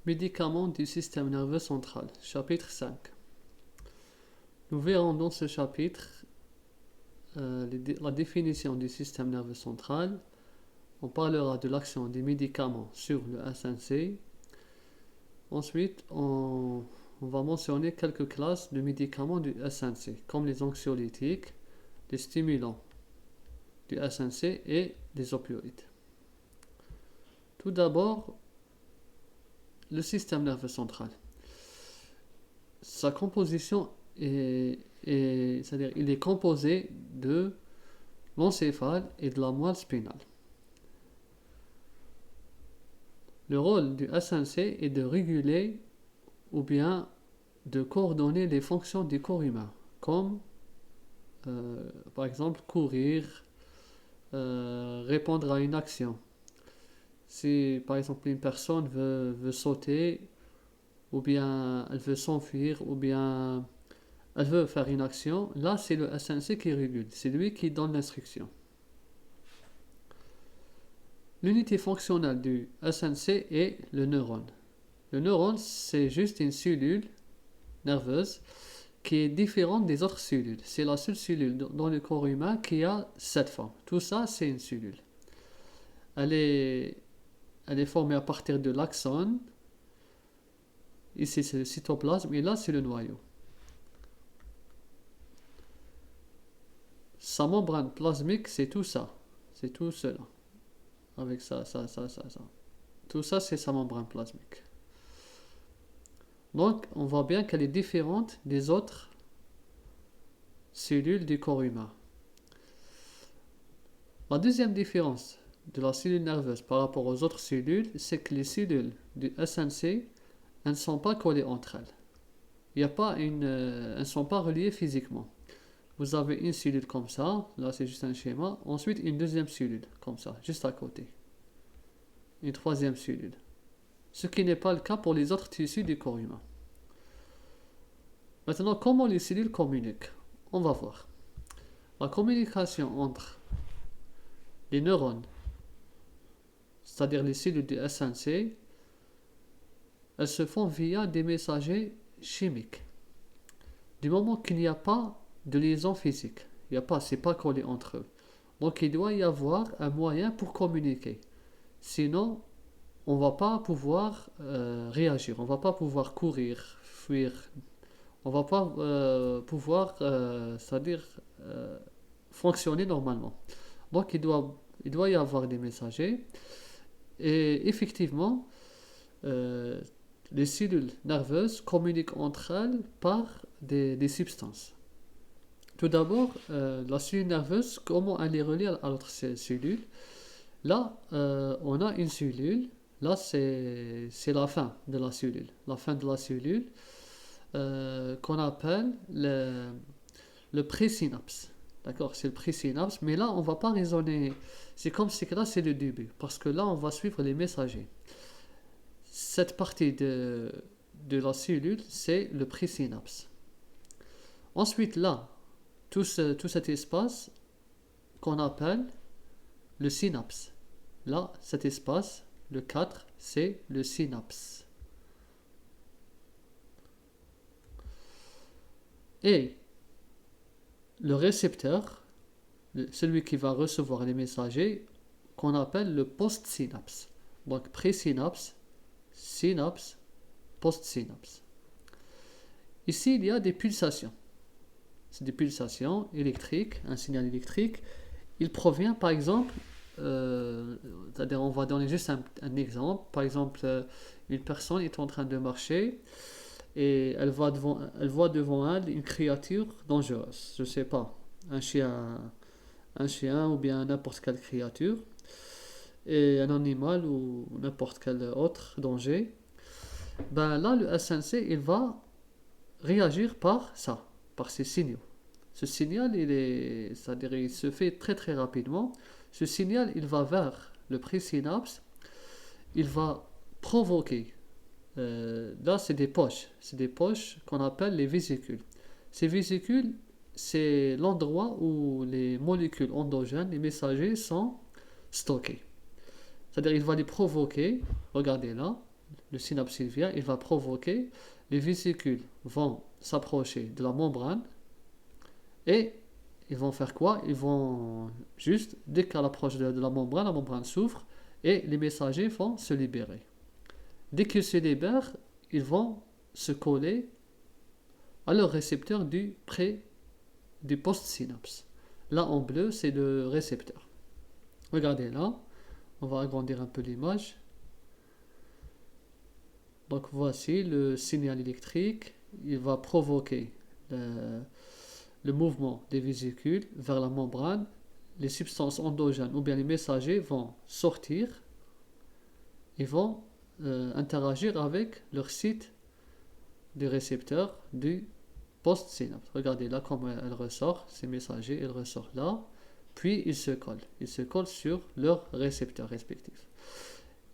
Médicaments du système nerveux central, chapitre 5. Nous verrons dans ce chapitre la définition du système nerveux central. On parlera de l'action des médicaments sur le SNC. Ensuite, on va mentionner quelques classes de médicaments du SNC, comme les anxiolytiques, les stimulants du SNC et les opioïdes. Tout d'abord, le système nerveux central. Sa composition c'est-à-dire il est composé de l'encéphale et de la moelle spinale. Le rôle du SNC est de réguler ou bien de coordonner les fonctions du corps humain, comme par exemple courir, répondre à une action. Si par exemple une personne veut sauter, ou bien elle veut s'enfuir, ou bien elle veut faire une action, là c'est le SNC qui régule, c'est lui qui donne l'instruction. L'unité fonctionnelle du SNC est le neurone. Le neurone, c'est juste une cellule nerveuse qui est différente des autres cellules. C'est la seule cellule dans le corps humain qui a cette forme. Tout ça, c'est une cellule. Elle est formée à partir de l'axone. Ici, c'est le cytoplasme et là, c'est le noyau. Sa membrane plasmique, c'est tout ça. C'est tout cela. Avec ça. Tout ça, c'est sa membrane plasmique. Donc, on voit bien qu'elle est différente des autres cellules du corps humain. La deuxième différence de la cellule nerveuse par rapport aux autres cellules, c'est que les cellules du SNC, elles ne sont pas collées entre elles. Elles ne sont pas reliées physiquement. Vous avez une cellule comme ça, là c'est juste un schéma. Ensuite, une deuxième cellule, comme ça, juste à côté. Une troisième cellule. Ce qui n'est pas le cas pour les autres tissus du corps humain. Maintenant, comment les cellules communiquent? On va voir. La communication entre les neurones, c'est-à-dire les cellules du SNC, elles se font via des messagers chimiques. Du moment qu'il n'y a pas de liaison physique, c'est pas collé entre eux. Donc il doit y avoir un moyen pour communiquer. Sinon, on va pas pouvoir réagir, on va pas pouvoir courir, fuir, on va pas pouvoir, c'est-à-dire fonctionner normalement. Donc il doit y avoir des messagers. Et effectivement, les cellules nerveuses communiquent entre elles par des substances. Tout d'abord, la cellule nerveuse, comment elle est reliée à l'autre cellule? Là, on a une cellule. Là, c'est la fin de la cellule. La fin de la cellule qu'on appelle le présynapse. D'accord, c'est le présynapse. Mais là, on ne va pas raisonner. C'est comme si là, c'est le début. Parce que là, on va suivre les messagers. Cette partie de la cellule, c'est le présynapse. Ensuite, là, tout cet espace qu'on appelle le synapse. Là, cet espace, le 4, c'est le synapse. Et le récepteur, celui qui va recevoir les messagers, qu'on appelle le postsynapse. Donc présynapse, synapse, postsynapse. Ici, il y a des pulsations. C'est des pulsations électriques, un signal électrique. Il provient, par exemple, c'est-à-dire on va donner juste un exemple. Par exemple, une personne est en train de marcher et elle voit devant elle une créature dangereuse. Je ne sais pas, un chien ou bien n'importe quelle créature, et un animal ou n'importe quel autre danger. Ben là, le SNC, il va réagir par ça, par ces signaux. Ce signal, c'est-à-dire il se fait très très rapidement. Ce signal, il va vers le présynapse, il va provoquer. Là, c'est des poches qu'on appelle les vésicules. Ces vésicules, c'est l'endroit où les molécules endogènes, les messagers, sont stockés. C'est-à-dire, il va les provoquer. Regardez là. le synapse il vient, il va provoquer, les vésicules vont s'approcher de la membrane et ils vont faire quoi? Ils vont juste, dès qu'elle approche de la membrane s'ouvre et les messagers vont se libérer. Dès qu'ils se libèrent, ils vont se coller à leur récepteur du post-synapse. Là en bleu, c'est le récepteur. Regardez là, on va agrandir un peu l'image. Donc voici le signal électrique, il va provoquer le mouvement des vésicules vers la membrane. Les substances endogènes ou bien les messagers vont sortir et vont interagir avec leur site du récepteur du post-synapse. Regardez là comment elle ressort, ces messagers, ils ressortent là, puis ils se collent sur leur récepteur respectif.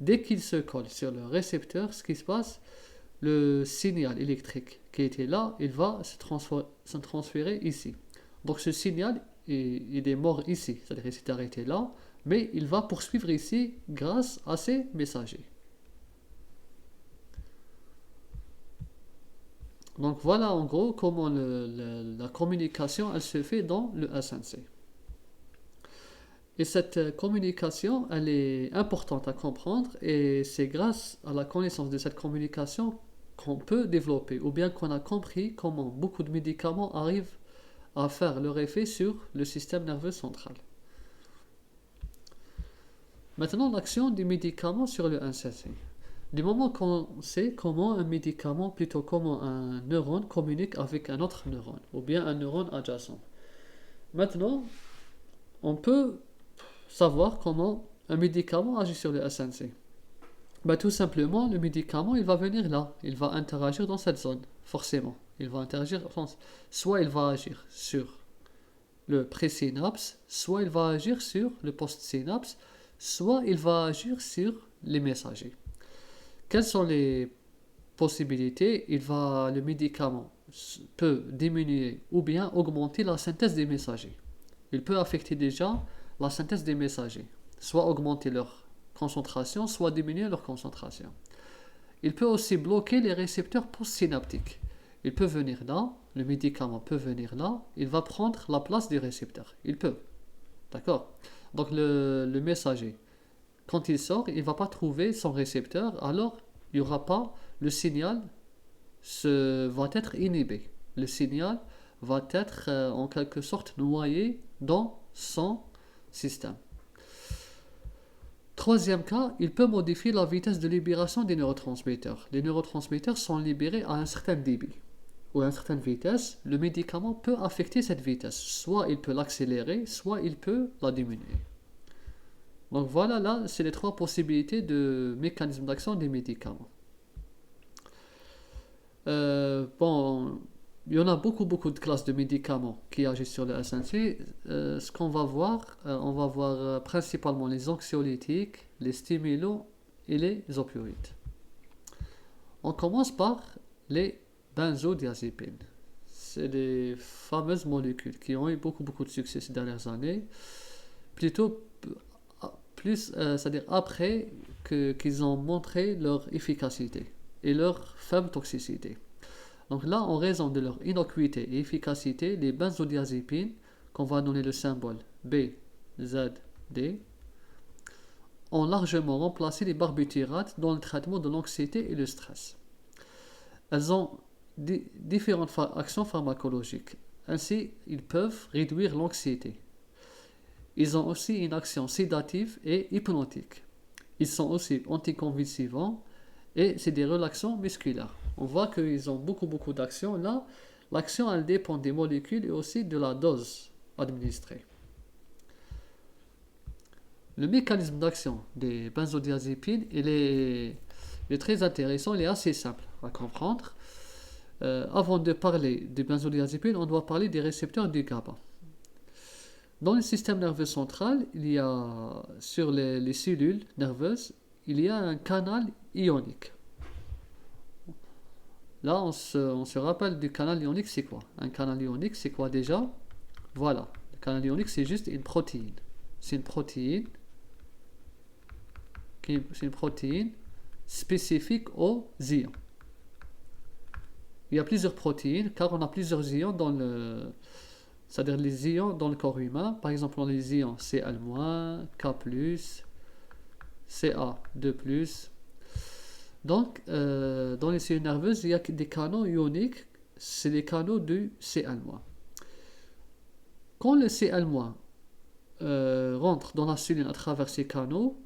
Dès qu'ils se collent sur le récepteur, ce qui se passe, le signal électrique qui était là, il va se transférer ici. Donc ce signal, il est mort ici, c'est-à-dire qu'il s'est arrêté là, mais il va poursuivre ici grâce à ces messagers. Donc voilà en gros comment la communication elle se fait dans le SNC. Et cette communication, elle est importante à comprendre et c'est grâce à la connaissance de cette communication qu'on peut développer ou bien qu'on a compris comment beaucoup de médicaments arrivent à faire leur effet sur le système nerveux central. Maintenant, l'action du médicament sur le SNC. Du moment qu'on sait comment un médicament, plutôt comment un neurone communique avec un autre neurone ou bien un neurone adjacent. Maintenant, on peut savoir comment un médicament agit sur le SNC. Tout simplement, le médicament, il va venir là. Il va interagir dans cette zone, forcément. Il va interagir, soit il va agir sur le présynapse, soit il va agir sur le postsynapse, soit il va agir sur les messagers. Quelles sont les possibilités? Le médicament peut diminuer ou bien augmenter la synthèse des messagers. Il peut affecter déjà la synthèse des messagers, soit augmenter leur concentration, soit diminuer leur concentration. Il peut aussi bloquer les récepteurs postsynaptiques. Il peut venir là, le médicament peut venir là, il va prendre la place des récepteurs. Il peut. D'accord? Donc le messager, quand il sort, il ne va pas trouver son récepteur, alors il n'y aura pas, le signal va être inhibé. Le signal va être en quelque sorte noyé dans son système. Troisième cas, il peut modifier la vitesse de libération des neurotransmetteurs. Les neurotransmetteurs sont libérés à un certain débit ou à une certaine vitesse. Le médicament peut affecter cette vitesse. Soit il peut l'accélérer, soit il peut la diminuer. Donc voilà, là, c'est les trois possibilités de mécanisme d'action des médicaments. Il y en a beaucoup de classes de médicaments qui agissent sur le SNC. Ce qu'on va voir, on va voir principalement les anxiolytiques, les stimulants et les opioïdes. On commence par les benzodiazépines. C'est des fameuses molécules qui ont eu beaucoup de succès ces dernières années. Plutôt plus, c'est-à-dire après qu'ils ont montré leur efficacité et leur faible toxicité. Donc là, en raison de leur innocuité et efficacité, les benzodiazépines, qu'on va donner le symbole BZD, ont largement remplacé les barbiturates dans le traitement de l'anxiété et le stress. Elles ont différentes actions pharmacologiques. Ainsi, ils peuvent réduire l'anxiété. Ils ont aussi une action sédative et hypnotique. Ils sont aussi anticonvulsivants et c'est des relaxants musculaires. On voit qu'ils ont beaucoup d'actions. Là, l'action, elle dépend des molécules et aussi de la dose administrée. Le mécanisme d'action des benzodiazépines, il est très intéressant, il est assez simple à comprendre. Avant de parler des benzodiazépines, on doit parler des récepteurs du GABA. Dans le système nerveux central, il y a, sur les cellules nerveuses, il y a un canal ionique. Là, on se rappelle du canal ionique, c'est quoi? Un canal ionique, c'est quoi déjà? Voilà, le canal ionique, c'est juste une protéine. C'est une protéine spécifique aux ions. Il y a plusieurs protéines, car on a plusieurs ions c'est-à-dire les ions dans le corps humain. Par exemple, on a les ions Cl-, K+, Ca2+. Donc, dans les cellules nerveuses, il y a des canaux ioniques, c'est les canaux du Cl-. Quand le Cl- rentre dans la cellule à travers ces canaux,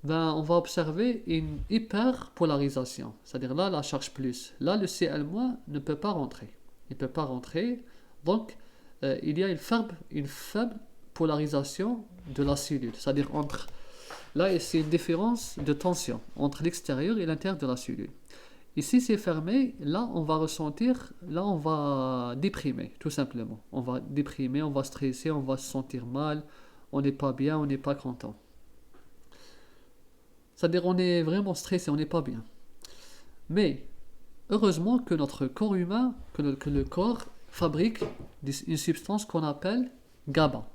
on va observer une hyperpolarisation. C'est-à-dire là, la charge plus. Là, le Cl- ne peut pas rentrer. Il ne peut pas rentrer. Donc, il y a une faible polarisation de la cellule. C'est-à-dire entre... Là, c'est une différence de tension entre l'extérieur et l'intérieur de la cellule. Ici, c'est fermé. Là, on va ressentir... Là, on va déprimer, tout simplement. On va déprimer, on va stresser, on va se sentir mal. On n'est pas bien, on n'est pas content. C'est-à-dire on est vraiment stressé, on n'est pas bien. Mais heureusement que notre corps humain, que le corps fabrique une substance qu'on appelle GABA.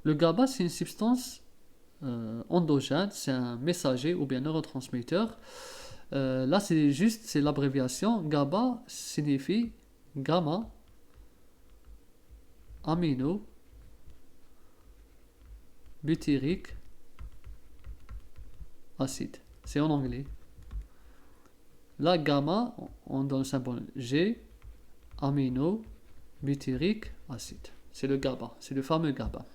Le GABA, c'est une substance endogène, c'est un messager ou bien neurotransmetteur. Là, c'est l'abréviation. GABA signifie gamma amino butyrique acide. C'est en anglais. La gamma, on donne le symbole G, amino butyrique acide. C'est le GABA, c'est le fameux GABA.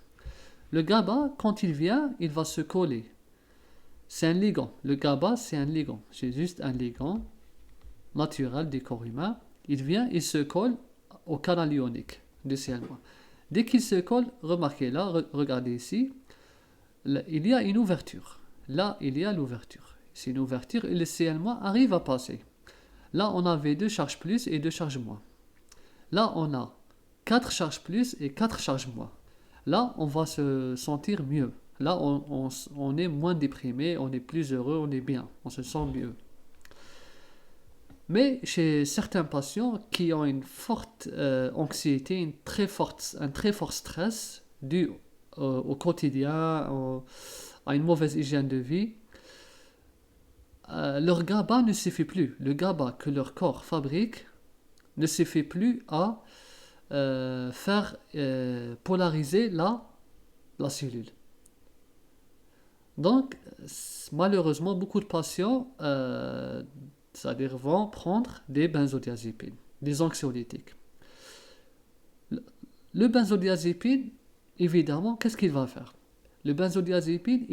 Le GABA, quand il vient, il va se coller. C'est un ligand. Le GABA, c'est un ligand. C'est juste un ligand naturel du corps humain. Il vient, il se colle au canal ionique du Cl-. Dès qu'il se colle, remarquez là, regardez ici, là, il y a une ouverture. Là, il y a l'ouverture. C'est une ouverture et le Cl- arrive à passer. Là, on avait 2 charges plus et 2 charges moins. Là, on a 4 charges plus et 4 charges moins. Là, on va se sentir mieux. Là, on est moins déprimé, on est plus heureux, on est bien, on se sent mieux. Mais chez certains patients qui ont une forte anxiété, un très fort stress dû au quotidien, à une mauvaise hygiène de vie, leur GABA ne suffit plus. Le GABA que leur corps fabrique ne suffit plus à faire polariser la cellule. Donc, malheureusement, beaucoup de patients c'est-à-dire vont prendre des benzodiazépines, des anxiolytiques. Le benzodiazépine, évidemment, qu'est-ce qu'il va faire? Le benzodiazépine,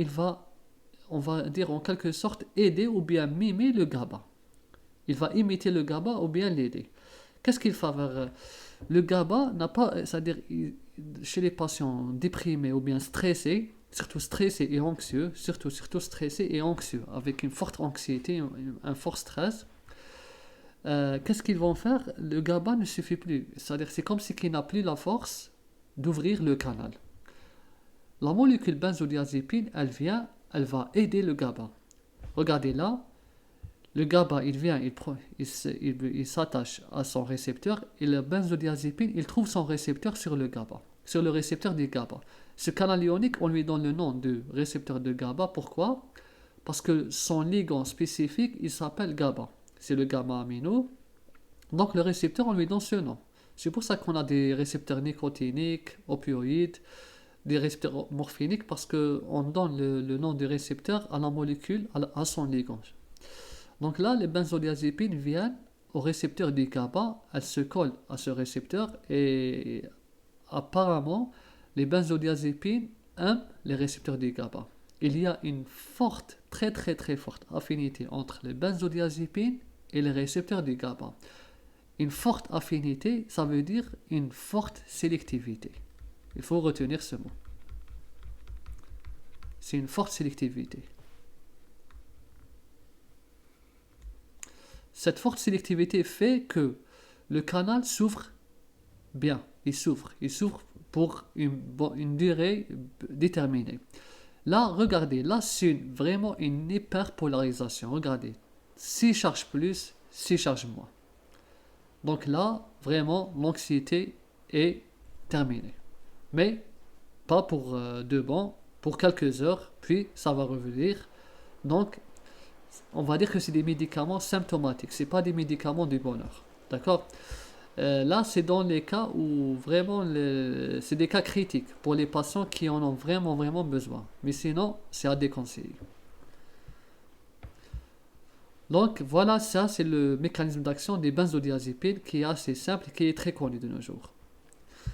on va dire en quelque sorte, aider ou bien mimer le GABA. Il va imiter le GABA ou bien l'aider. Qu'est-ce qu'il va faire? Le GABA n'a pas, c'est-à-dire chez les patients déprimés ou bien stressés, surtout stressés et anxieux, surtout stressés et anxieux, avec une forte anxiété, un fort stress, qu'est-ce qu'ils vont faire? Le GABA ne suffit plus. C'est-à-dire c'est comme si il n'a plus la force d'ouvrir le canal. La molécule benzodiazépine, elle va aider le GABA. Regardez là, le GABA, il s'attache à son récepteur et le benzodiazépine, il trouve son récepteur sur le GABA, sur le récepteur du GABA. Ce canal ionique, on lui donne le nom de récepteur de GABA. Pourquoi? Parce que son ligand spécifique, il s'appelle GABA. C'est le gamma amino. Donc le récepteur, on lui donne ce nom. C'est pour ça qu'on a des récepteurs nicotiniques, opioïdes, des récepteurs morphiniques, parce qu'on donne le nom du récepteur à la molécule, à son ligand. Donc là, les benzodiazépines viennent au récepteur du GABA, elles se collent à ce récepteur et apparemment, les benzodiazépines aiment les récepteurs du GABA. Il y a une forte, très très très forte affinité entre les benzodiazépines et les récepteurs du GABA. Une forte affinité, ça veut dire une forte sélectivité. Il faut retenir ce mot. C'est une forte sélectivité. Cette forte sélectivité fait que le canal s'ouvre bien. Il s'ouvre pour une durée déterminée. Là, regardez, là c'est vraiment une hyperpolarisation. Regardez, 6 charges plus, 6 charges moins. Donc là, vraiment, l'anxiété est terminée. Mais pas pour de bon, pour quelques heures, puis ça va revenir. Donc, on va dire que c'est des médicaments symptomatiques, c'est pas des médicaments du bonheur. D'accord? Là, c'est dans les cas où vraiment, c'est des cas critiques pour les patients qui en ont vraiment, vraiment besoin. Mais sinon, c'est à déconseiller. Donc voilà, ça c'est le mécanisme d'action des benzodiazépines qui est assez simple et qui est très connu de nos jours.